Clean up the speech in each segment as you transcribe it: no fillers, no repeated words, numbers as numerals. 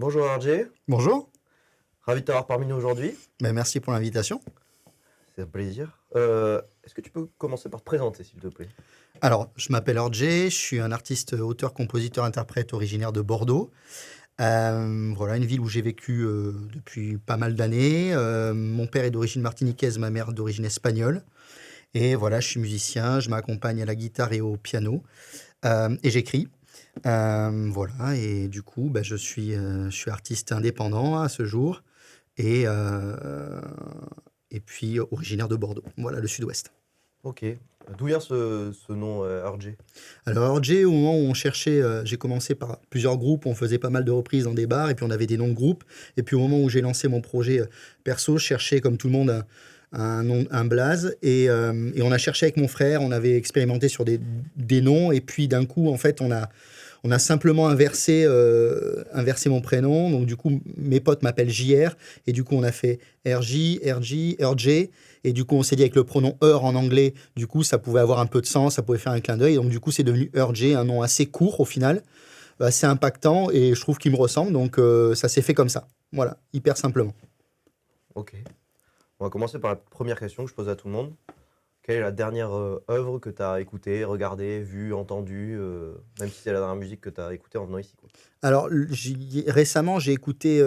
Bonjour RJ, Bonjour, ravi de t'avoir parmi nous aujourd'hui. merci pour l'invitation. C'est un plaisir. Est-ce que tu peux commencer par te présenter, s'il te plaît? Alors, je m'appelle Orjé, je suis un artiste, auteur, compositeur, interprète originaire de Bordeaux. Voilà, une ville où j'ai vécu depuis pas mal d'années. Mon père est d'origine martiniquaise, ma mère d'origine espagnole. Et voilà, je suis musicien, je m'accompagne à la guitare et au piano. Et j'écris. Voilà, et du coup, je suis artiste indépendant à ce jour. Et, euh, et puis originaire de Bordeaux, voilà, le sud-ouest. Ok. D'où vient ce nom RJ? Alors, Jay, au moment où on cherchait, j'ai commencé par plusieurs groupes, on faisait pas mal de reprises dans des bars, et puis on avait des noms de groupes. Et puis au moment où j'ai lancé mon projet perso, je cherchais, comme tout le monde, un nom, un blaze. Et on a cherché avec mon frère, on avait expérimenté sur des noms, et puis d'un coup, en fait, on a simplement inversé mon prénom. Donc, du coup, mes potes m'appellent JR. Et du coup, on a fait RJ, RJ, RJ. Et du coup, on s'est dit avec le pronom Her en anglais, du coup, ça pouvait avoir un peu de sens, ça pouvait faire un clin d'œil. Donc, du coup, c'est devenu RJ, un nom assez court au final, assez impactant. Et je trouve qu'il me ressemble. Donc, ça s'est fait comme ça. Voilà, hyper simplement. Ok. On va commencer par la première question que je pose à tout le monde. Quelle est la dernière œuvre que tu as écoutée, regardée, vue, entendue, même si c'est la dernière musique que tu as écoutée en venant ici, quoi. Alors, récemment, j'ai écouté.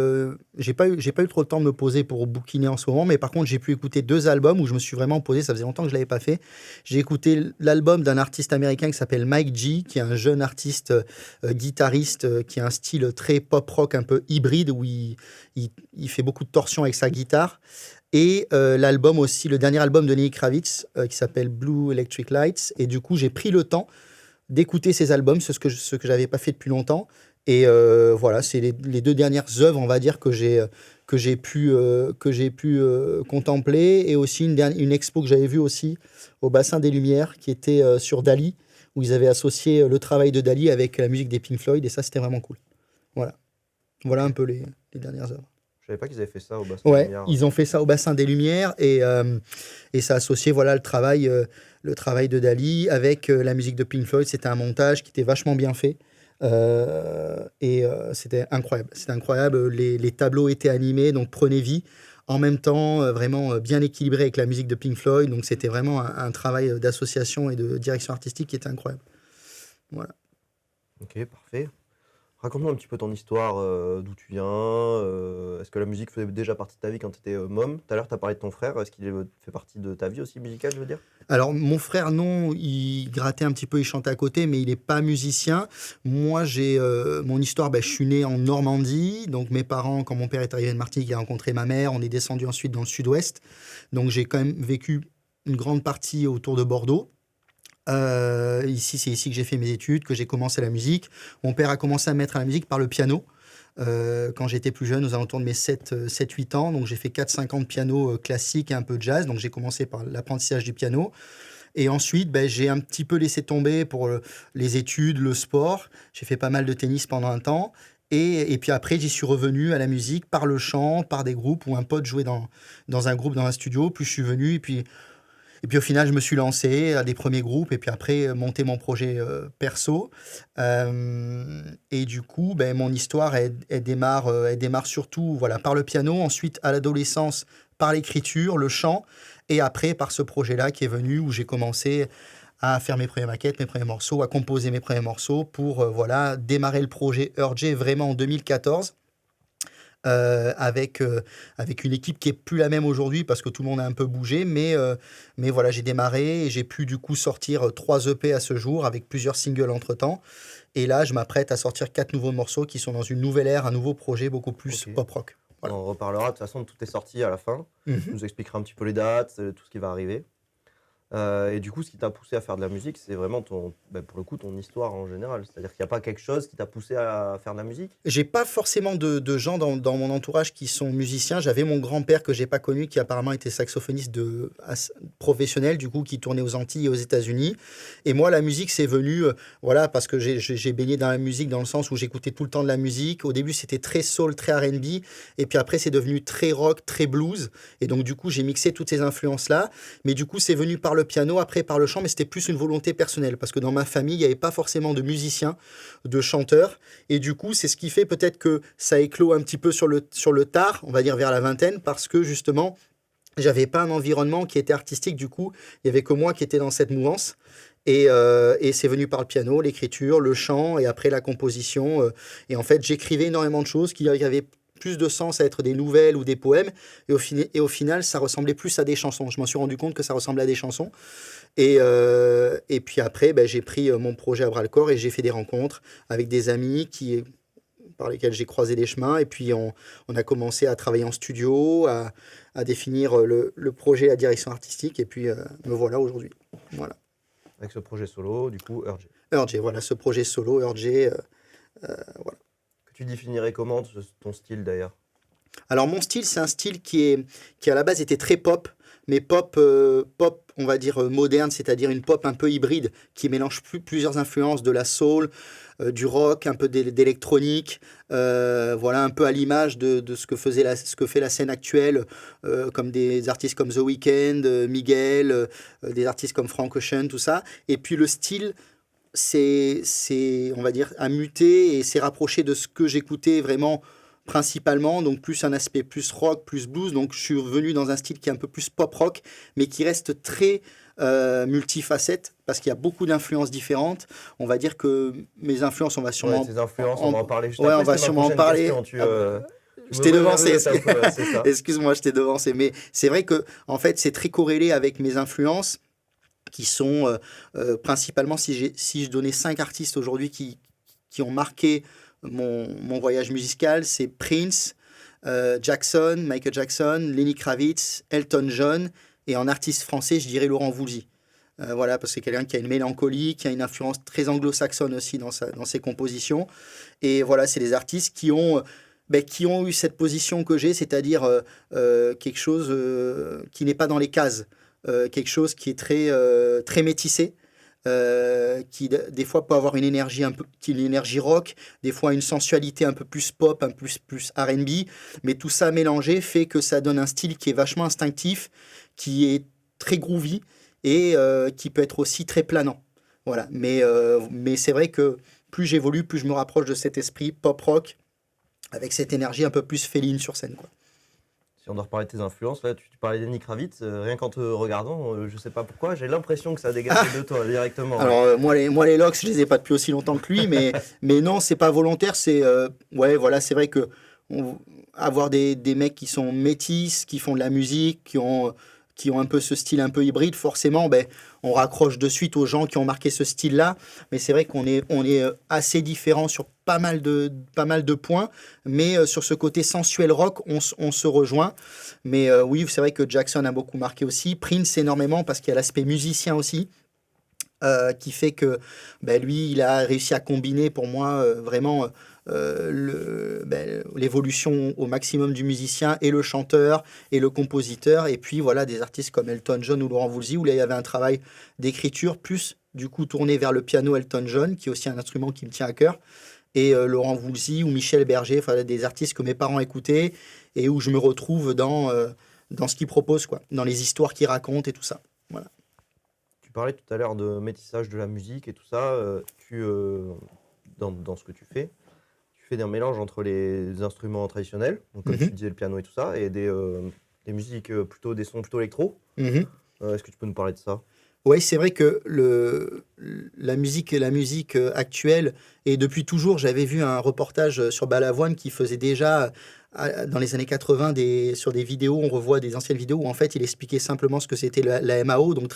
J'ai pas eu trop le temps de me poser pour bouquiner en ce moment, mais par contre, j'ai pu écouter deux albums où je me suis vraiment posé. Ça faisait longtemps que je ne l'avais pas fait. J'ai écouté l'album d'un artiste américain qui s'appelle Mike G, qui est un jeune artiste guitariste qui a un style très pop-rock, un peu hybride, où il fait beaucoup de torsions avec sa guitare. Et l'album aussi, le dernier album de Lenny Kravitz, qui s'appelle Blue Electric Lights. Et du coup, j'ai pris le temps d'écouter ces albums, c'est ce que j'avais pas fait depuis longtemps. Et voilà, c'est les deux dernières œuvres, on va dire, que j'ai pu contempler. Et aussi une expo que j'avais vue aussi au Bassin des Lumières, qui était sur Dali, où ils avaient associé le travail de Dali avec la musique des Pink Floyd. Et ça, c'était vraiment cool. Voilà, voilà Ok. un peu les dernières œuvres. Je savais pas qu'ils avaient fait ça au Bassin des Ouais, Lumières. ils ont fait ça au Bassin des Lumières et ça associait voilà, le travail de Dali avec la musique de Pink Floyd. C'était un montage qui était vachement bien fait. C'était incroyable. C'était incroyable. Les tableaux étaient animés, donc prenez vie. En même temps, vraiment bien équilibré avec la musique de Pink Floyd. Donc c'était vraiment un travail d'association et de direction artistique qui était incroyable. Voilà. Ok, parfait. Raconte-nous un petit peu ton histoire, d'où tu viens. Est-ce que la musique faisait déjà partie de ta vie quand tu étais môme? Tout à l'heure, tu as parlé de ton frère. Est-ce qu'il fait partie de ta vie aussi musicale, je veux dire? Alors, mon frère, non, il grattait un petit peu, il chantait à côté, mais il n'est pas musicien. Moi, j'ai mon histoire, je suis né en Normandie. Donc, mes parents, quand mon père est arrivé de Martinique, il a rencontré ma mère. On est descendu ensuite dans le sud-ouest. Donc, j'ai quand même vécu une grande partie autour de Bordeaux. Ici, c'est ici que j'ai fait mes études, que j'ai commencé la musique. Mon père a commencé à me mettre à la musique par le piano. Quand j'étais plus jeune, aux alentours de mes 7-8 ans. Donc j'ai fait 4-5 ans de piano classique et un peu de jazz. Donc j'ai commencé par l'apprentissage du piano. Et ensuite, j'ai un petit peu laissé tomber pour les études, le sport. J'ai fait pas mal de tennis pendant un temps. Et puis après, j'y suis revenu à la musique par le chant, par des groupes où un pote jouait dans un groupe, dans un studio. Puis je suis venu. Et puis au final, je me suis lancé à des premiers groupes et puis après, monter mon projet perso. Et du coup, mon histoire, elle démarre surtout voilà, par le piano, ensuite à l'adolescence, par l'écriture, le chant, et après par ce projet-là qui est venu où j'ai commencé à faire mes premières maquettes, mes premiers morceaux, à composer mes premiers morceaux pour voilà, démarrer le projet Urge vraiment en 2014 avec une équipe qui est plus la même aujourd'hui parce que tout le monde a un peu bougé. Mais voilà, j'ai démarré et j'ai pu du coup sortir 3 EP à ce jour avec plusieurs singles entre-temps. Et là, je m'apprête à sortir 4 nouveaux morceaux qui sont dans une nouvelle ère, un nouveau projet beaucoup plus Ok. pop-rock. On Voilà. en reparlera. De toute façon, tout est sorti à la fin. Tu Mhm. nous expliqueras un petit peu les dates, tout ce qui va arriver. Et du coup, ce qui t'a poussé à faire de la musique, c'est vraiment pour le coup, ton histoire en général. C'est-à-dire qu'il n'y a pas quelque chose qui t'a poussé à faire de la musique? J'ai pas forcément de gens dans mon entourage qui sont musiciens. J'avais mon grand-père que j'ai pas connu, qui apparemment était saxophoniste professionnel, du coup, qui tournait aux Antilles et aux États-Unis. Et moi, la musique, c'est venu, voilà, parce que j'ai baigné dans la musique dans le sens où j'écoutais tout le temps de la musique. Au début, c'était très soul, très R&B, et puis après, c'est devenu très rock, très blues. Et donc, du coup, j'ai mixé toutes ces influences-là. Mais du coup, c'est venu par le piano, après par le chant, mais c'était plus une volonté personnelle, parce que dans ma famille, il n'y avait pas forcément de musiciens, de chanteurs, et du coup, c'est ce qui fait peut-être que ça éclot un petit peu sur le tard, on va dire vers la vingtaine, parce que justement, j'avais pas un environnement qui était artistique, du coup, il y avait que moi qui était dans cette mouvance. Et c'est venu par le piano, l'écriture, le chant et après la composition. Et en fait, j'écrivais énormément de choses qui avaient plus de sens à être des nouvelles ou des poèmes. Et au final, ça ressemblait plus à des chansons. Je m'en suis rendu compte que ça ressemblait à des chansons. Et puis après, ben, j'ai pris mon projet à bras-le-corps et j'ai fait des rencontres avec des amis par lesquels j'ai croisé les chemins. Et puis, on a commencé à travailler en studio, à définir le projet, la direction artistique. Et puis, me voilà aujourd'hui. Voilà. Avec ce projet solo, du coup, Urge. Urge, voilà, ce projet solo, Urge, voilà. Que tu définirais comment ton style d'ailleurs? Alors mon style, c'est un style qui à la base était très pop, mais pop, on va dire moderne, c'est-à-dire une pop un peu hybride, qui mélange plusieurs influences, de la soul, du rock, un peu d'électronique, voilà, un peu à l'image de ce que fait la scène actuelle, comme des artistes comme The Weeknd, Miguel, des artistes comme Frank Ocean, tout ça. Et puis le style, on va dire, a muté et s'est rapproché de ce que j'écoutais vraiment principalement, donc plus un aspect plus rock, plus blues. Donc je suis revenu dans un style qui est un peu plus pop rock, mais qui reste très multifacette, parce qu'il y a beaucoup d'influences différentes. On va dire que mes influences, on va sûrement... Ouais, tes influences, on va en parler juste ouais, après. on va C'était ma sûrement en prochaine parler. question, Je t'ai devancé. C'est ça. Excuse-moi, je t'ai devancé. Mais c'est vrai que, en fait, c'est très corrélé avec mes influences qui sont principalement, si je donnais 5 artistes aujourd'hui qui ont marqué mon voyage musical, c'est Prince, Michael Jackson, Lenny Kravitz, Elton John, et en artiste français, je dirais Laurent Voulzy. Voilà, parce que c'est quelqu'un qui a une mélancolie, qui a une influence très anglo-saxonne aussi dans ses compositions. Et voilà, c'est des artistes qui ont eu cette position que j'ai, c'est-à-dire quelque chose qui n'est pas dans les cases, quelque chose qui est très métissé, qui des fois peut avoir une énergie une énergie rock, des fois une sensualité un peu plus pop, un peu plus R&B, mais tout ça mélangé fait que ça donne un style qui est vachement instinctif, qui est très groovy et qui peut être aussi très planant. Voilà, mais c'est vrai que plus j'évolue, plus je me rapproche de cet esprit pop rock avec cette énergie un peu plus féline sur scène, quoi. Si on doit reparler de tes influences, là, tu parlais d'Annie Kravitz, rien qu'en te regardant, je sais pas pourquoi, j'ai l'impression que ça dégage de toi directement. Alors, moi, les locks, je les ai pas depuis aussi longtemps que lui, mais non, c'est pas volontaire. Ouais, voilà, c'est vrai que avoir des mecs qui sont métis, qui font de la musique, qui ont un peu ce style un peu hybride, forcément, on raccroche de suite aux gens qui ont marqué ce style-là. Mais c'est vrai qu'on est assez différents sur pas mal de points, mais sur ce côté sensuel rock, on se rejoint. Mais oui, c'est vrai que Jackson a beaucoup marqué aussi. Prince énormément, parce qu'il y a l'aspect musicien aussi, qui fait que lui, il a réussi à combiner pour moi vraiment l'évolution au maximum du musicien et le chanteur et le compositeur. Et puis voilà, des artistes comme Elton John ou Laurent Voulzy, où là, il y avait un travail d'écriture plus du coup tourné vers le piano. Elton John, qui est aussi un instrument qui me tient à cœur, et Laurent Voulzy ou Michel Berger, enfin des artistes que mes parents écoutaient et où je me retrouve dans ce qu'ils proposent, quoi, dans les histoires qu'ils racontent et tout ça. Voilà. Tu parlais tout à l'heure de métissage de la musique et tout ça. Dans ce que tu fais un mélange entre les instruments traditionnels, donc comme tu disais le piano et tout ça, et des musiques des sons plutôt électro. Est-ce que tu peux nous parler de ça? Oui, c'est vrai que la musique actuelle, et depuis toujours, j'avais vu un reportage sur Balavoine qui faisait déjà, dans les années 80, sur des vidéos, on revoit des anciennes vidéos où en fait il expliquait simplement ce que c'était la MAO, donc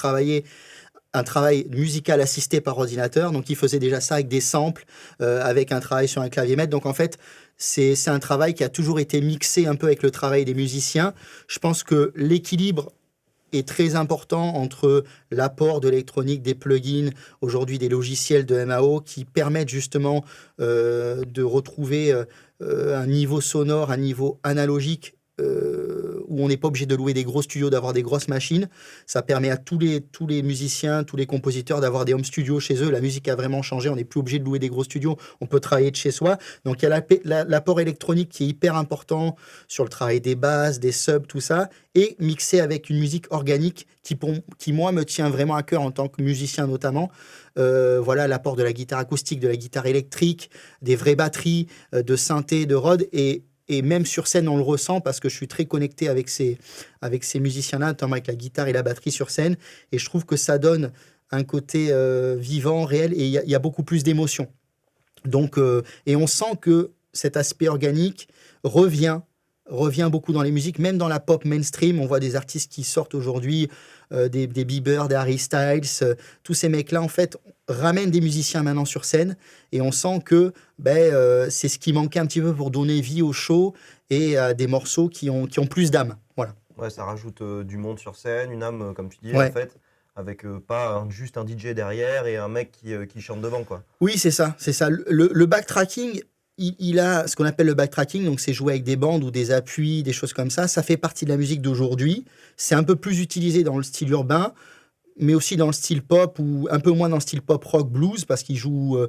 un travail musical assisté par ordinateur. Donc il faisait déjà ça avec des samples, avec un travail sur un clavier maître. Donc en fait, c'est un travail qui a toujours été mixé un peu avec le travail des musiciens. Je pense que l'équilibre est très important entre l'apport de l'électronique, des plugins, aujourd'hui des logiciels de MAO qui permettent justement de retrouver un niveau sonore, un niveau analogique où on n'est pas obligé de louer des gros studios, d'avoir des grosses machines. Ça permet à tous les musiciens, tous les compositeurs d'avoir des home studios chez eux. La musique a vraiment changé, on n'est plus obligé de louer des gros studios, on peut travailler de chez soi. Donc il y a l'apport électronique qui est hyper important sur le travail des basses, des subs, tout ça, et mixé avec une musique organique qui moi, me tient vraiment à cœur en tant que musicien notamment. Voilà, l'apport de la guitare acoustique, de la guitare électrique, des vraies batteries, de synthé, de Rhodes, et même sur scène, on le ressent parce que je suis très connecté avec ces musiciens-là, notamment avec la guitare et la batterie sur scène. Et je trouve que ça donne un côté vivant, réel, et il y a beaucoup plus d'émotions. Donc, et on sent que cet aspect organique revient beaucoup dans les musiques, même dans la pop mainstream. On voit des artistes qui sortent aujourd'hui, des Bieber, des Harry Styles, tous ces mecs-là, en fait, ramènent des musiciens maintenant sur scène, et on sent que c'est ce qui manquait un petit peu pour donner vie au show et à des morceaux qui ont plus d'âme. Voilà. Ouais, ça rajoute du monde sur scène, une âme, comme tu dis, en Ouais. fait, avec pas juste un DJ derrière et un mec qui chante devant, quoi. Oui, c'est ça, c'est ça. Le backtracking, il a ce qu'on appelle le backtracking, donc c'est jouer avec des bandes ou des appuis, des choses comme ça. Ça fait partie de la musique d'aujourd'hui. C'est un peu plus utilisé dans le style urbain, mais aussi dans le style pop, ou un peu moins dans le style pop rock blues, parce il joue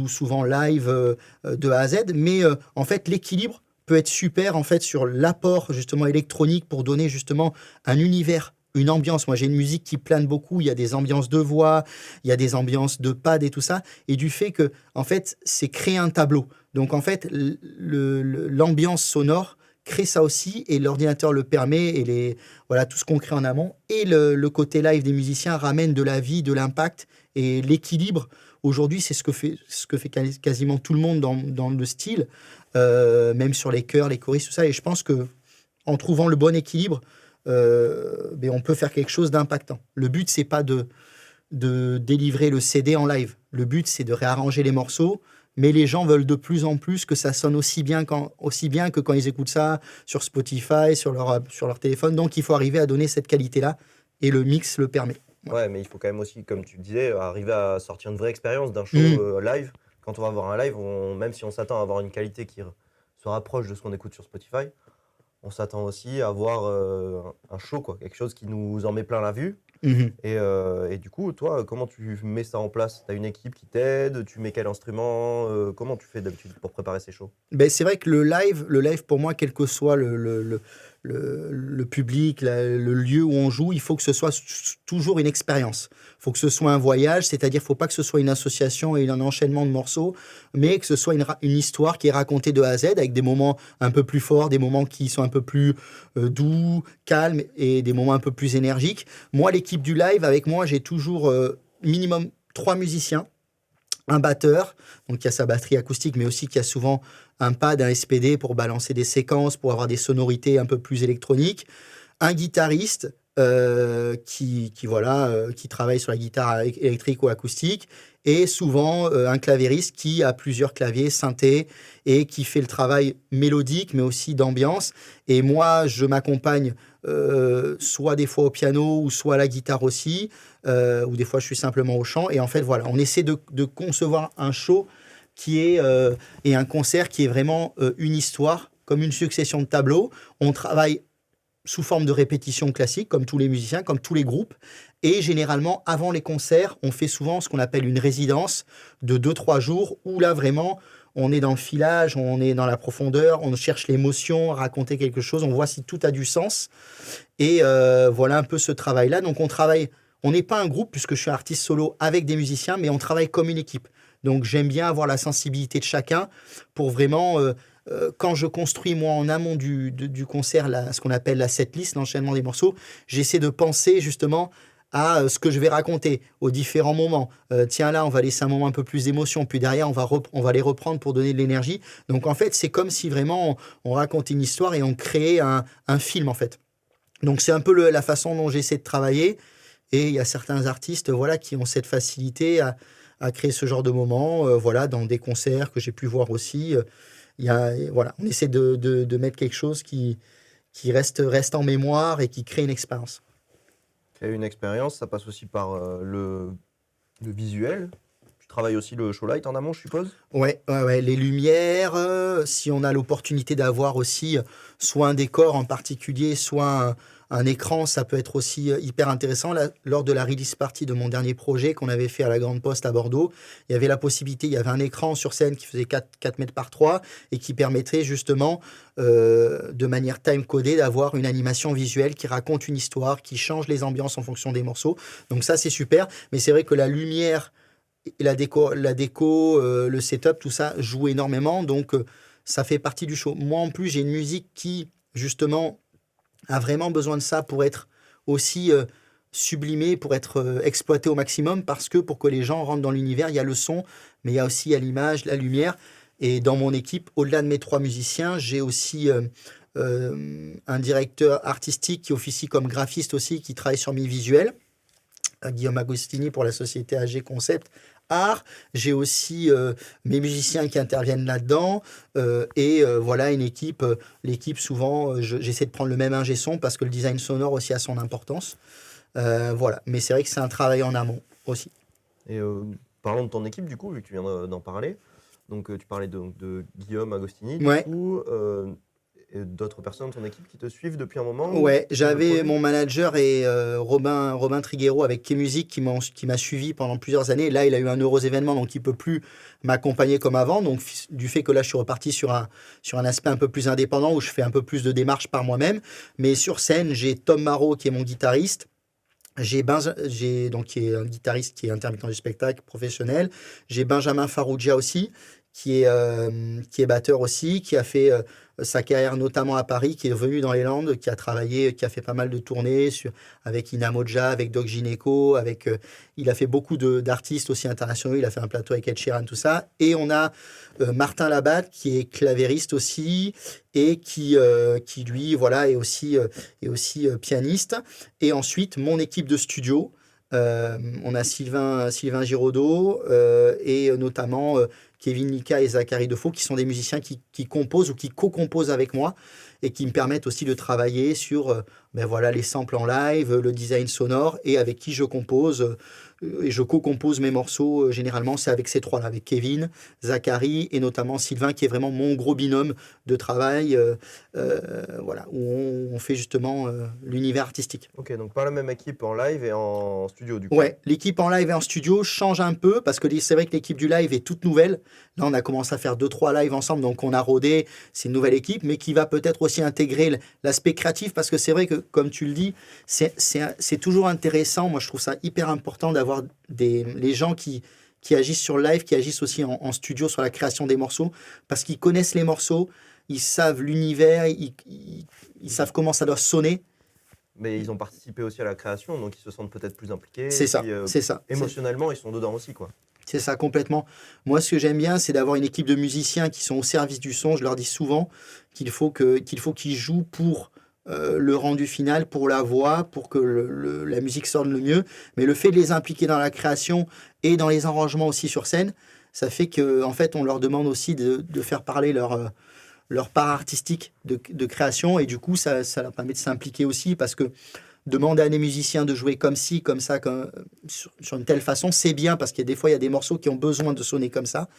souvent live de A à Z. Mais en fait, l'équilibre peut être super en fait sur l'apport justement électronique pour donner justement un univers, une ambiance. Moi, j'ai une musique qui plane beaucoup. Il y a des ambiances de voix, il y a des ambiances de pad et tout ça, et du fait que en fait, c'est créer un tableau. Donc en fait, l'ambiance sonore crée ça aussi, et l'ordinateur le permet, et voilà, tout ce qu'on crée en amont, et le côté live des musiciens ramène de la vie, de l'impact et l'équilibre. Aujourd'hui, c'est ce que fait quasiment tout le monde dans le style, même sur les chœurs, les choristes, tout ça. Et je pense que en trouvant le bon équilibre, on peut faire quelque chose d'impactant. Le but, c'est pas de délivrer le CD en live. Le but, c'est de réarranger les morceaux, mais les gens veulent de plus en plus que ça sonne aussi bien que quand ils écoutent ça sur Spotify, sur leur téléphone. Donc, il faut arriver à donner cette qualité-là, et le mix le permet. Voilà. Ouais, mais il faut quand même aussi, comme tu disais, arriver à sortir une vraie expérience d'un show Mhm. live. Quand on va voir un live, même si on s'attend à avoir une qualité qui se rapproche de ce qu'on écoute sur Spotify, on s'attend aussi à avoir un show, quoi, quelque chose qui nous en met plein la vue. Mhm. Et du coup, toi, comment tu mets ça en place? Tu as une équipe qui t'aide? Tu mets quel instrument? Comment tu fais d'habitude pour préparer ces shows? C'est vrai que le live pour moi, quel que soit le public, le lieu où on joue, il faut que ce soit toujours une expérience. Il faut que ce soit un voyage, c'est-à-dire il ne faut pas que ce soit une association et un enchaînement de morceaux, mais que ce soit une histoire qui est racontée de A à Z, avec des moments un peu plus forts, des moments qui sont un peu plus doux, calmes, et des moments un peu plus énergiques. Moi, l'équipe du live, avec moi, j'ai toujours minimum 3 musiciens, un batteur, donc qui a sa batterie acoustique, mais aussi qui a souvent un pad, un SPD pour balancer des séquences, pour avoir des sonorités un peu plus électroniques, un guitariste qui travaille sur la guitare électrique ou acoustique, et souvent un clavieriste qui a plusieurs claviers synthé et qui fait le travail mélodique, mais aussi d'ambiance. Et moi, je m'accompagne soit des fois au piano, ou soit à la guitare aussi, ou des fois je suis simplement au chant. Et en fait, voilà, on essaie de concevoir un show et un concert qui est vraiment une histoire, comme une succession de tableaux. On travaille sous forme de répétition classique, comme tous les musiciens, comme tous les groupes. Et généralement, avant les concerts, on fait souvent ce qu'on appelle une résidence de 2-3 jours, où là, vraiment, on est dans le filage, on est dans la profondeur, on cherche l'émotion, à raconter quelque chose, on voit si tout a du sens. Et voilà un peu ce travail-là. Donc, on n'est pas un groupe, puisque je suis artiste solo avec des musiciens, mais on travaille comme une équipe. Donc, j'aime bien avoir la sensibilité de chacun pour vraiment quand je construis, moi, en amont du concert, ce qu'on appelle la setlist, l'enchaînement des morceaux, j'essaie de penser justement à ce que je vais raconter aux différents moments. Tiens, là, on va laisser un moment un peu plus d'émotion, puis derrière, on va les reprendre pour donner de l'énergie. Donc, en fait, c'est comme si vraiment on racontait une histoire et on créait un film, en fait. Donc, c'est un peu la façon dont j'essaie de travailler. Et il y a certains artistes, voilà, qui ont cette facilité à créer ce genre de moments, voilà, dans des concerts que j'ai pu voir aussi. Voilà, on essaie de mettre quelque chose qui reste en mémoire et qui crée une expérience. Créer une expérience, ça passe aussi par le visuel. travailles aussi le show light en amont, je suppose? Ouais, les lumières, si on a l'opportunité d'avoir aussi soit un décor en particulier, soit un écran, ça peut être aussi hyper intéressant. Là, lors de la release party de mon dernier projet qu'on avait fait à la Grande Poste à Bordeaux, il y avait la possibilité, il y avait un écran sur scène qui faisait 4 mètres par 3 et qui permettrait justement, de manière time-codée, d'avoir une animation visuelle qui raconte une histoire, qui change les ambiances en fonction des morceaux. Donc ça, c'est super. Mais c'est vrai que la lumière et la déco, le setup, tout ça joue énormément. Donc, ça fait partie du show. Moi, en plus, j'ai une musique qui, justement, a vraiment besoin de ça pour être aussi sublimée, pour être exploitée au maximum. Parce que pour que les gens rentrent dans l'univers, il y a le son, mais il y a aussi l'image, la lumière. Et dans mon équipe, au-delà de mes 3 musiciens, j'ai aussi un directeur artistique qui officie comme graphiste aussi, qui travaille sur mes visuels. Guillaume Agostini pour la société AG Concept Art. J'ai aussi mes musiciens qui interviennent là-dedans et voilà une équipe. L'équipe, souvent, j'essaie de prendre le même ingé son parce que le design sonore aussi a son importance. Voilà, mais c'est vrai que c'est un travail en amont aussi. Et parlons de ton équipe, du coup, vu que tu viens d'en parler. Donc, tu parlais de Guillaume Agostini, du Ouais. coup, et d'autres personnes de ton équipe qui te suivent depuis un moment? Ouais, Ou j'avais projet? mon manager et Robin Triguero avec K-Music qui m'a suivi pendant plusieurs années. Là, il a eu un heureux événement, donc il peut plus m'accompagner comme avant. Donc, du fait que là, je suis reparti sur un aspect un peu plus indépendant où je fais un peu plus de démarches par moi-même. Mais sur scène, j'ai Tom Marot qui est mon guitariste. Donc qui est un guitariste qui est intermittent du spectacle professionnel. J'ai Benjamin Farrugia aussi, qui est batteur aussi, qui a fait sa carrière notamment à Paris, qui est venu dans les Landes, qui a travaillé, qui a fait pas mal de tournées avec Ina Modja, avec Doc Gineco, il a fait beaucoup d'artistes aussi internationaux, il a fait un plateau avec Ed Sheeran, tout ça. Et on a Martin Labatte, qui est clavériste aussi, et qui lui, voilà, est aussi pianiste. Et ensuite, mon équipe de studio, on a Sylvain Giraudot et notamment Kevin Nika et Zachary Defoe, qui sont des musiciens qui composent ou qui co-composent avec moi et qui me permettent aussi de travailler sur ben voilà, les samples en live, le design sonore et avec qui je compose. Et je co-compose mes morceaux, généralement, c'est avec ces trois-là, avec Kevin, Zachary et notamment Sylvain, qui est vraiment mon gros binôme de travail, voilà, où on fait justement l'univers artistique. Ok, donc pas la même équipe en live et en studio, du coup. Ouais, l'équipe en live et en studio change un peu parce que c'est vrai que l'équipe du live est toute nouvelle. Là, on a commencé à faire 2-3 lives ensemble, donc on a rodé, c'est une nouvelle équipe, mais qui va peut-être aussi intégrer l'aspect créatif parce que c'est vrai que, comme tu le dis, c'est toujours intéressant. Moi, je trouve ça hyper important d'avoir les gens qui agissent sur le live, qui agissent aussi en studio sur la création des morceaux parce qu'ils connaissent les morceaux, ils savent l'univers, ils savent comment ça doit sonner. Mais ils ont participé aussi à la création, donc ils se sentent peut-être plus impliqués. C'est et ça, puis, c'est ça. émotionnellement, ils sont dedans aussi, quoi. C'est ça, complètement. Moi, ce que j'aime bien, c'est d'avoir une équipe de musiciens qui sont au service du son. Je leur dis souvent qu'il faut qu'ils jouent pour le rendu final, pour la voix, pour que la musique sonne le mieux. Mais le fait de les impliquer dans la création et dans les arrangements aussi sur scène, ça fait qu'en fait, on leur demande aussi de faire parler leur part artistique de création. Et du coup, ça leur permet de s'impliquer aussi parce que demander à des musiciens de jouer comme ci, comme ça, sur une telle façon, c'est bien parce qu'il y a des fois, il y a des morceaux qui ont besoin de sonner comme ça.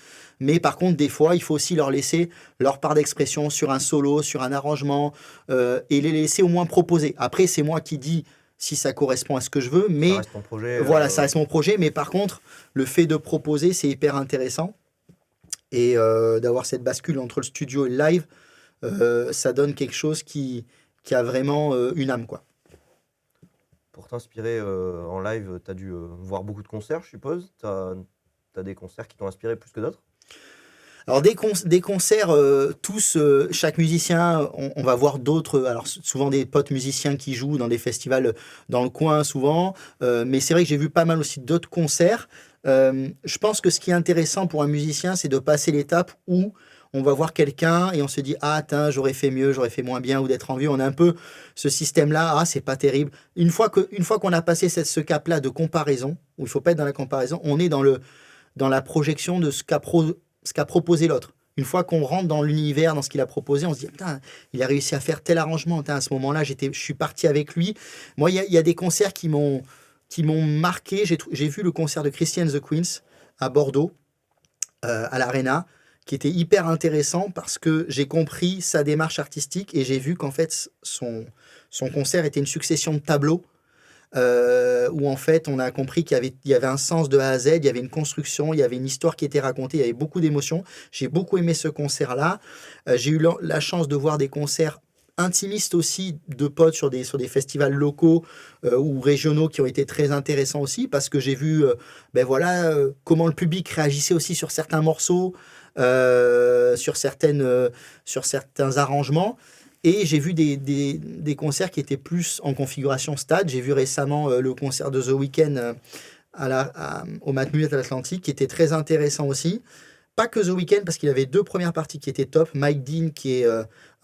Mais par contre, des fois, il faut aussi leur laisser leur part d'expression sur un solo, sur un arrangement, et les laisser au moins proposer. Après, c'est moi qui dis si ça correspond à ce que je veux, Ça mais reste ton projet. voilà, ça reste mon projet. Mais par contre, le fait de proposer, c'est hyper intéressant. Et d'avoir cette bascule entre le studio et le live, ça donne quelque chose qui a vraiment une âme, quoi. Pour t'inspirer en live, tu as dû voir beaucoup de concerts, je suppose. Tu as des concerts qui t'ont inspiré plus que d'autres? Alors des concerts, tous, chaque musicien, on va voir d'autres, alors souvent des potes musiciens qui jouent dans des festivals dans le coin souvent, mais c'est vrai que j'ai vu pas mal aussi d'autres concerts. Je pense que ce qui est intéressant pour un musicien, c'est de passer l'étape où on va voir quelqu'un et on se dit ah tiens, j'aurais fait mieux, j'aurais fait moins bien, ou d'être envieux. On a un peu ce système-là, ah c'est pas terrible. Une fois qu'on a passé ce cap-là de comparaison, où il faut pas être dans la comparaison, on est dans la projection de ce qu'a proposé l'autre. Une fois qu'on rentre dans l'univers, dans ce qu'il a proposé, on se dit putain, il a réussi à faire tel arrangement. Putain, à ce moment-là, je suis parti avec lui. Moi, il y a des concerts qui m'ont marqué. J'ai vu le concert de Christian the Queens à Bordeaux, à l'Arena, qui était hyper intéressant parce que j'ai compris sa démarche artistique et j'ai vu qu'en fait, son concert était une succession de tableaux où en fait, on a compris qu'il y avait un sens de A à Z, il y avait une construction, il y avait une histoire qui était racontée, il y avait beaucoup d'émotions. J'ai beaucoup aimé ce concert-là. J'ai eu la chance de voir des concerts intimistes aussi de potes sur des festivals locaux ou régionaux qui ont été très intéressants aussi parce que j'ai vu ben voilà, comment le public réagissait aussi sur certains morceaux, sur certains arrangements. Et j'ai vu des concerts qui étaient plus en configuration stade. J'ai vu récemment le concert de The Weeknd au Matmut à l'Atlantique, qui était très intéressant aussi. Pas que The Weeknd, parce qu'il avait deux premières parties qui étaient top. Mike Dean, qui est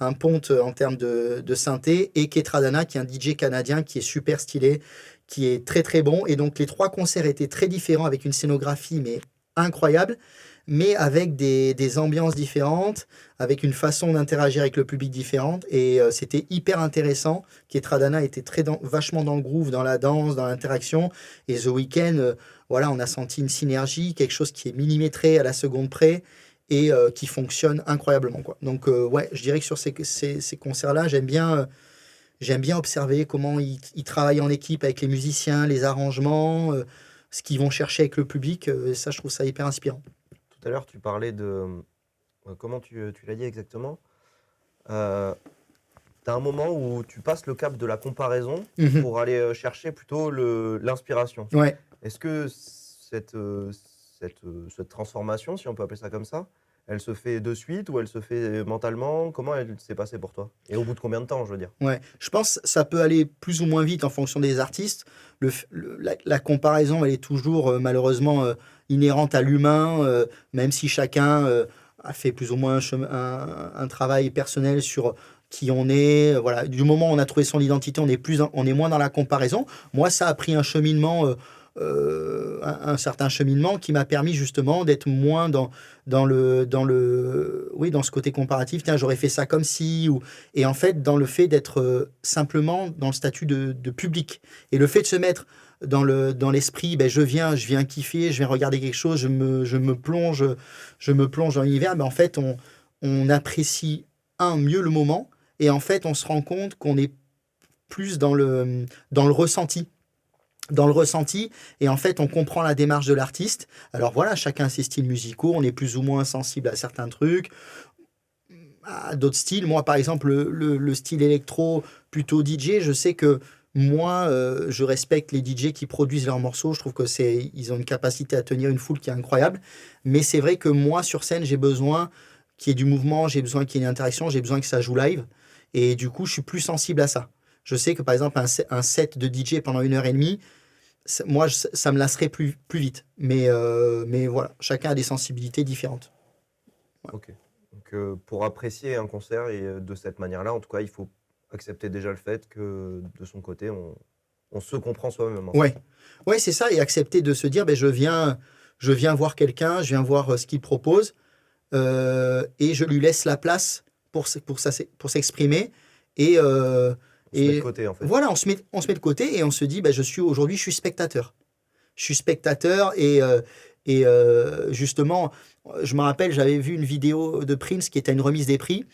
un ponte en termes de synthé, et Ketradana, qui est un DJ canadien qui est super stylé, qui est très très bon. Et donc les trois concerts étaient très différents, avec une scénographie mais incroyable, mais avec des ambiances différentes, avec une façon d'interagir avec le public différente. Et c'était hyper intéressant. Ketradana était vachement dans le groove, dans la danse, dans l'interaction. Et The Weeknd, voilà, on a senti une synergie, quelque chose qui est millimétré à la seconde près et qui fonctionne incroyablement, quoi. Donc, ouais, je dirais que sur ces concerts-là, j'aime bien observer comment ils travaillent en équipe avec les musiciens, les arrangements, ce qu'ils vont chercher avec le public. Ça, je trouve ça hyper inspirant. Tout à l'heure, tu parlais de... comment tu l'as dit exactement? Euh, T'as un moment où tu passes le cap de la comparaison Mhm. pour aller chercher plutôt l'inspiration. Ouais. Est-ce que cette transformation, si on peut appeler ça comme ça, elle se fait de suite ou elle se fait mentalement? Comment elle s'est passée pour toi? Et au bout de combien de temps, je veux dire? Ouais, je pense que ça peut aller plus ou moins vite en fonction des artistes. La comparaison, elle est toujours malheureusement inhérente à l'humain, même si chacun a fait plus ou moins un travail personnel sur qui on est. Voilà. Du moment où on a trouvé son identité, on est moins dans la comparaison. Moi, ça a pris un cheminement, un certain cheminement qui m'a permis justement d'être moins oui, dans ce côté comparatif. Tiens, j'aurais fait ça comme si, et en fait, dans le fait d'être simplement dans le statut de public. Et le fait de se mettre dans l'esprit, ben, je viens kiffer, je viens regarder quelque chose, je me plonge dans l'univers, mais en fait, on apprécie, mieux le moment, et en fait, on se rend compte qu'on est plus dans le ressenti. Dans le ressenti, et en fait, on comprend la démarche de l'artiste. Alors voilà, chacun a ses styles musicaux, on est plus ou moins sensible à certains trucs, à d'autres styles. Moi, par exemple, le style électro, plutôt DJ, je sais que moi, je respecte les DJ qui produisent leurs morceaux. Je trouve que ils ont une capacité à tenir une foule qui est incroyable. Mais c'est vrai que moi, sur scène, j'ai besoin qu'il y ait du mouvement, j'ai besoin qu'il y ait une interaction, j'ai besoin que ça joue live. Et du coup, je suis plus sensible à ça. Je sais que par exemple, un set de DJ pendant 1 heure et demie, moi, ça me lasserait plus vite. Mais voilà, chacun a des sensibilités différentes. Ouais. Ok. Donc, pour apprécier un concert et de cette manière-là, en tout cas, il faut accepter déjà le fait que de son côté, on se comprend soi-même, en fait. Ouais, ouais, c'est ça. Et accepter de se dire, ben, je viens voir quelqu'un, je viens voir ce qu'il propose, et je lui laisse la place pour s'exprimer. Et, On se met de côté, en fait. voilà, on se met de côté et on se dit, ben, aujourd'hui, je suis spectateur. Je suis spectateur et justement, je me rappelle, j'avais vu une vidéo de Prince qui était une remise des prix.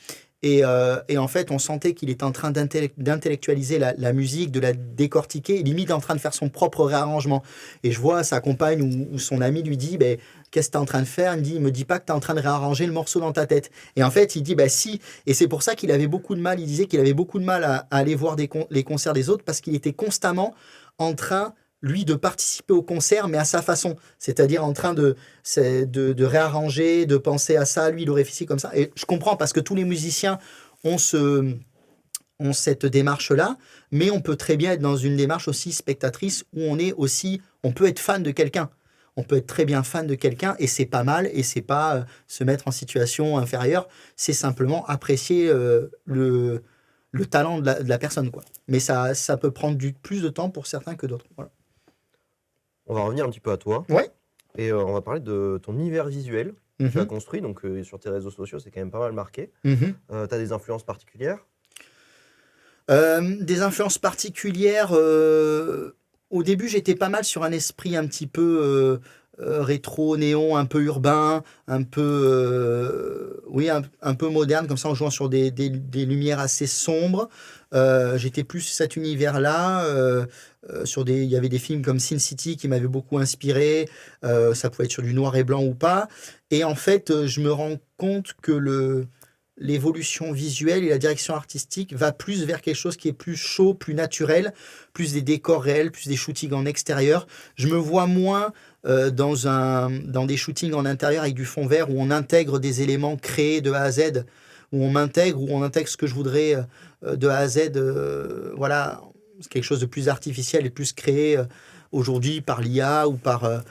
Et en fait, on sentait qu'il était en train d'intellectualiser la musique, de la décortiquer, limite en train de faire son propre réarrangement. Et je vois sa compagne ou son ami lui dit, ben, qu'est-ce que tu es en train de faire? Il me dit pas que tu es en train de réarranger le morceau dans ta tête. Et en fait, il dit, bah si. Et c'est pour ça qu'il avait beaucoup de mal, il disait qu'il avait beaucoup de mal à aller voir les concerts des autres parce qu'il était constamment en train lui, de participer au concert, mais à sa façon. C'est-à-dire en train de réarranger, de penser à ça. Lui, il aurait fait ci comme ça. Et je comprends parce que tous les musiciens ont, ont cette démarche-là, mais on peut très bien être dans une démarche aussi spectatrice où on peut être fan de quelqu'un. On peut être très bien fan de quelqu'un et c'est pas mal et c'est pas se mettre en situation inférieure. C'est simplement apprécier le talent de la personne, quoi. Mais ça peut prendre plus de temps pour certains que d'autres. Voilà. On va revenir un petit peu à toi. Ouais. Et on va parler de ton univers visuel que tu as Mhm. construit. Donc, sur tes réseaux sociaux, c'est quand même pas mal marqué. Mhm. Tu as des influences particulières? Des influences particulières. Au début, j'étais pas mal sur un esprit un petit peu rétro, néon, un peu urbain, un peu, oui, un peu moderne, comme ça en jouant sur des lumières assez sombres. J'étais plus cet univers-là. Il y avait des films comme Sin City qui m'avaient beaucoup inspiré. Ça pouvait être sur du noir et blanc ou pas. Et en fait, je me rends compte que l'évolution visuelle et la direction artistique va plus vers quelque chose qui est plus chaud, plus naturel, plus des décors réels, plus des shootings en extérieur. Je me vois moins dans des shootings en intérieur avec du fond vert où on intègre des éléments créés de A à Z, où on intègre ce que je voudrais de A à Z, voilà, c'est quelque chose de plus artificiel et plus créé aujourd'hui par l'IA ou par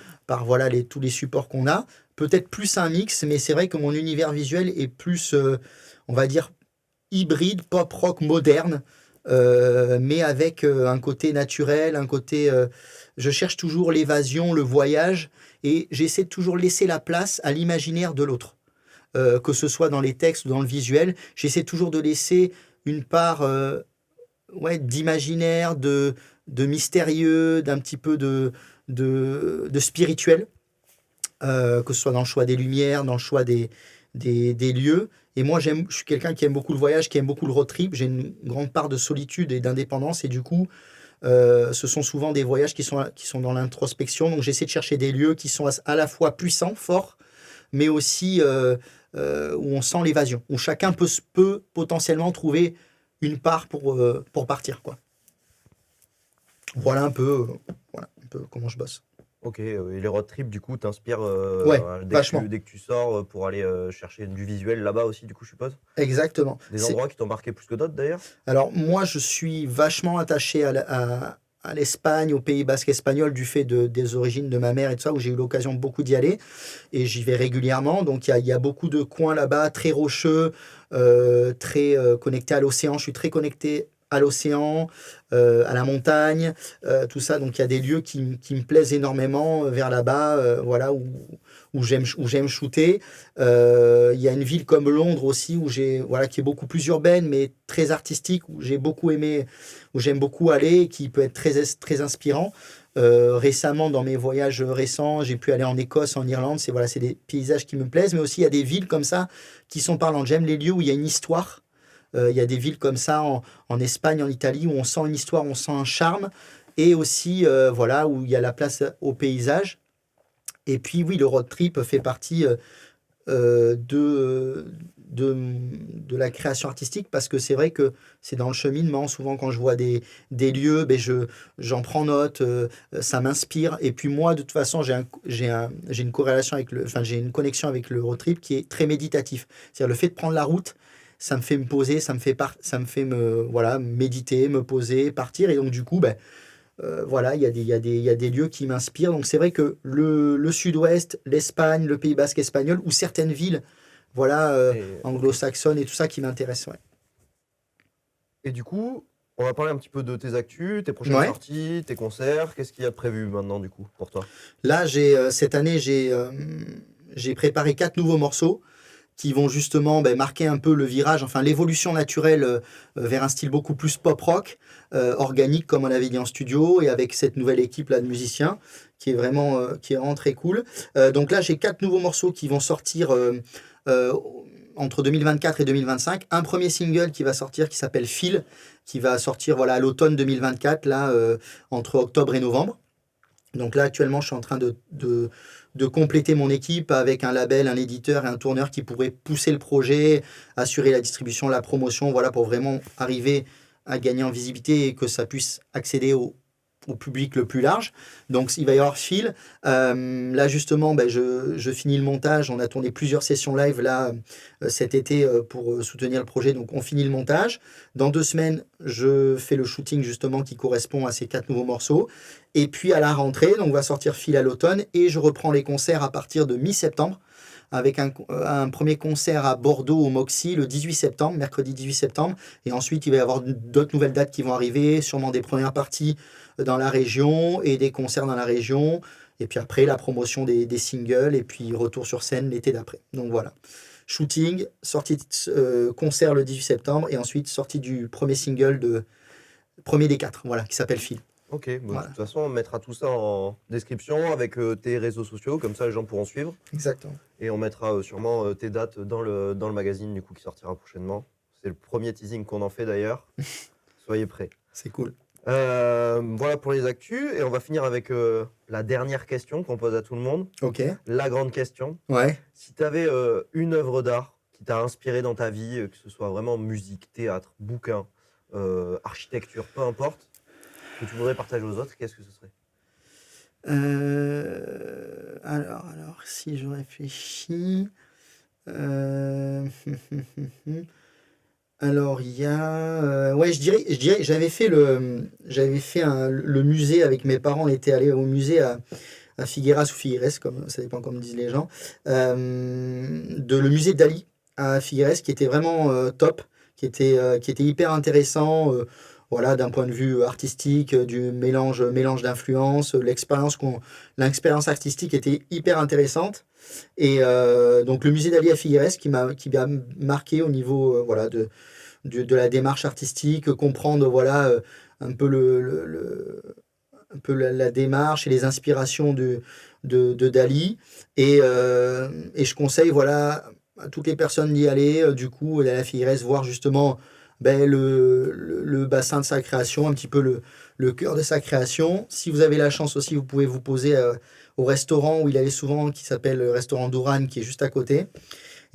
voilà, tous les supports qu'on a. Peut-être plus un mix, mais c'est vrai que mon univers visuel est plus, on va dire, hybride, pop-rock moderne, mais avec un côté naturel, un côté... je cherche toujours l'évasion, le voyage, et j'essaie de toujours laisser la place à l'imaginaire de l'autre. Que ce soit dans les textes ou dans le visuel, j'essaie toujours de laisser une part ouais, d'imaginaire, de mystérieux, d'un petit peu de spirituel, que ce soit dans le choix des lumières, dans le choix des lieux. Et moi, je suis quelqu'un qui aime beaucoup le voyage, qui aime beaucoup le road trip. J'ai une grande part de solitude et d'indépendance. Et du coup, ce sont souvent des voyages qui sont dans l'introspection. Donc, j'essaie de chercher des lieux qui sont à la fois puissants, forts, mais aussi où on sent l'évasion, où chacun peut potentiellement trouver une part pour partir, quoi. Voilà un peu comment je bosse. Ok, et les road trips, du coup, t'inspirent Ouais, dès vachement. que tu sors pour aller chercher du visuel là-bas aussi, du coup, je suppose. Exactement. Des endroits qui t'ont marqué plus que d'autres, d'ailleurs? Alors, moi, je suis vachement attaché à l'Espagne, au Pays Basque espagnol, du fait des origines de ma mère et tout ça, où j'ai eu l'occasion beaucoup d'y aller. Et j'y vais régulièrement. Donc, il y a beaucoup de coins là-bas, très rocheux, très connectés à l'océan. Je suis très connecté à l'océan, à la montagne, tout ça. Donc, il y a des lieux qui me plaisent énormément vers là-bas, voilà, où j'aime shooter. Il y a une ville comme Londres aussi, voilà, qui est beaucoup plus urbaine, mais très artistique, où j'ai beaucoup aimé, où j'aime beaucoup aller, qui peut être très inspirant. Récemment, dans mes voyages récents, j'ai pu aller en Écosse, en Irlande. C'est des paysages qui me plaisent, mais aussi il y a des villes comme ça qui sont parlantes. J'aime les lieux où il y a une histoire. Il y a des villes comme ça en Espagne, en Italie, où on sent une histoire, on sent un charme, et aussi voilà, où il y a la place au paysage. Et puis oui, le road trip fait partie de la création artistique, parce que c'est vrai que c'est dans le cheminement. Souvent, quand je vois des lieux, ben j'en prends note, ça m'inspire. Et puis moi, de toute façon, j'ai une corrélation enfin, j'ai une connexion avec le road trip qui est très méditatif. C'est-à-dire le fait de prendre la route, ça me fait me poser, ça me fait voilà, méditer, me poser, partir. Et donc, du coup, ben, voilà, il y a des lieux qui m'inspirent. Donc c'est vrai que le sud-ouest, l'Espagne, le Pays Basque espagnol, ou certaines villes, voilà, Et, ok. anglo-saxonnes et tout ça qui m'intéressent. Ouais. Et du coup, on va parler un petit peu de tes actus, tes prochaines Ouais. sorties, tes concerts. Qu'est-ce qu'il y a de prévu maintenant, du coup, pour toi? Là, cette année, j'ai préparé 4 nouveaux morceaux qui vont justement ben, marquer un peu le virage, enfin l'évolution naturelle vers un style beaucoup plus pop-rock, organique comme on avait dit en studio, et avec cette nouvelle équipe là de musiciens qui est vraiment très cool. Donc là, j'ai 4 nouveaux morceaux qui vont sortir euh, entre 2024 et 2025. Un premier single qui va sortir qui s'appelle Feel, qui va sortir voilà, à l'automne 2024, là, entre octobre et novembre. Donc là, actuellement, je suis en train de compléter mon équipe avec un label, un éditeur et un tourneur qui pourraient pousser le projet, assurer la distribution, la promotion, voilà, pour vraiment arriver à gagner en visibilité et que ça puisse accéder au public le plus large. Donc il va y avoir Phil. Là justement, ben, je finis le montage. On a tourné plusieurs sessions live là cet été pour soutenir le projet. Donc on finit le montage. Dans 2 semaines, je fais le shooting justement qui correspond à ces 4 nouveaux morceaux. Et puis à la rentrée, donc on va sortir Phil à l'automne et je reprends les concerts à partir de mi-septembre avec un premier concert à Bordeaux au Moxie le 18 septembre, mercredi 18 septembre. Et ensuite, il va y avoir d'autres nouvelles dates qui vont arriver, sûrement des premières parties dans la région et des concerts dans la région. Et puis après, la promotion des singles et puis retour sur scène l'été d'après. Donc voilà. Shooting, sortie concert le 18 septembre et ensuite sortie du premier single premier des 4, voilà, qui s'appelle Phil. Ok, bon, de Voilà. toute façon, on mettra tout ça en description avec tes réseaux sociaux, comme ça les gens pourront suivre. Exactement. Et on mettra sûrement tes dates dans le magazine du coup qui sortira prochainement. C'est le premier teasing qu'on en fait d'ailleurs. Soyez prêts. C'est cool. Voilà pour les actus. Et on va finir avec la dernière question qu'on pose à tout le monde. Ok. La grande question. Ouais. Si tu avais une œuvre d'art qui t'a inspiré dans ta vie, que ce soit vraiment musique, théâtre, bouquin, architecture, peu importe, que tu voudrais partager aux autres, qu'est-ce que ce serait? Alors, si je réfléchis. euh, Alors, il y a. Ouais, je dirais, j'avais fait le musée avec mes parents. On était allés au musée à Figueras ou Figueres, comme ça dépend comme disent les gens. Le musée Dali à Figueres, qui était vraiment top, qui était hyper intéressant. Voilà, d'un point de vue artistique, du mélange d'influences, l'expérience artistique était hyper intéressante. Et donc le musée Dali à Figueres qui m'a marqué au niveau voilà, de la démarche artistique, comprendre voilà, un peu, un peu la démarche et les inspirations de Dali. Et je conseille voilà, à toutes les personnes d'y aller, du coup, à la Figueres, voir justement ben, le bassin de sa création, un petit peu le cœur de sa création. Si vous avez la chance aussi, vous pouvez vous poser au restaurant où il allait souvent, qui s'appelle le restaurant Douran, qui est juste à côté.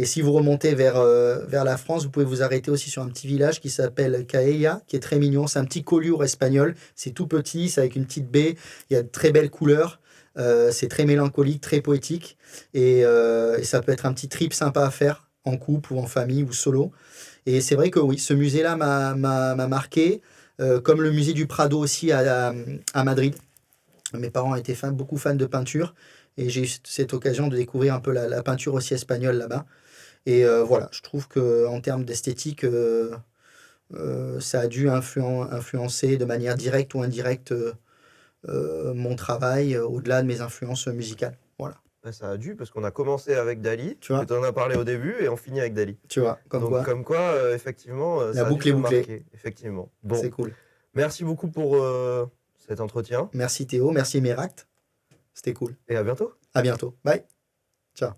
Et si vous remontez vers la France, vous pouvez vous arrêter aussi sur un petit village qui s'appelle Caella, qui est très mignon. C'est un petit collioure espagnol. C'est tout petit, c'est avec une petite baie. Il y a de très belles couleurs. C'est très mélancolique, très poétique. Et ça peut être un petit trip sympa à faire en couple ou en famille ou solo. Et c'est vrai que oui, ce musée-là m'a marqué. Comme le musée du Prado aussi à Madrid. Mes parents étaient beaucoup fans de peinture. Et j'ai eu cette occasion de découvrir un peu la peinture aussi espagnole là-bas. Et voilà, je trouve qu'en termes d'esthétique, ça a dû influencer de manière directe ou indirecte mon travail au-delà de mes influences musicales. Voilà, Ben, ça a dû, parce qu'on a commencé avec Dali, tu que vois, tu en as parlé au début, et on finit avec Dali. comme Donc, quoi, comme quoi, effectivement, la ça a dû boucle est te bouclée. marquer. Effectivement. C'est Bon, cool. merci beaucoup pour cet entretien, Merci Théo, merci Méract, c'était cool. et à bientôt. À bientôt. Bye. Ciao.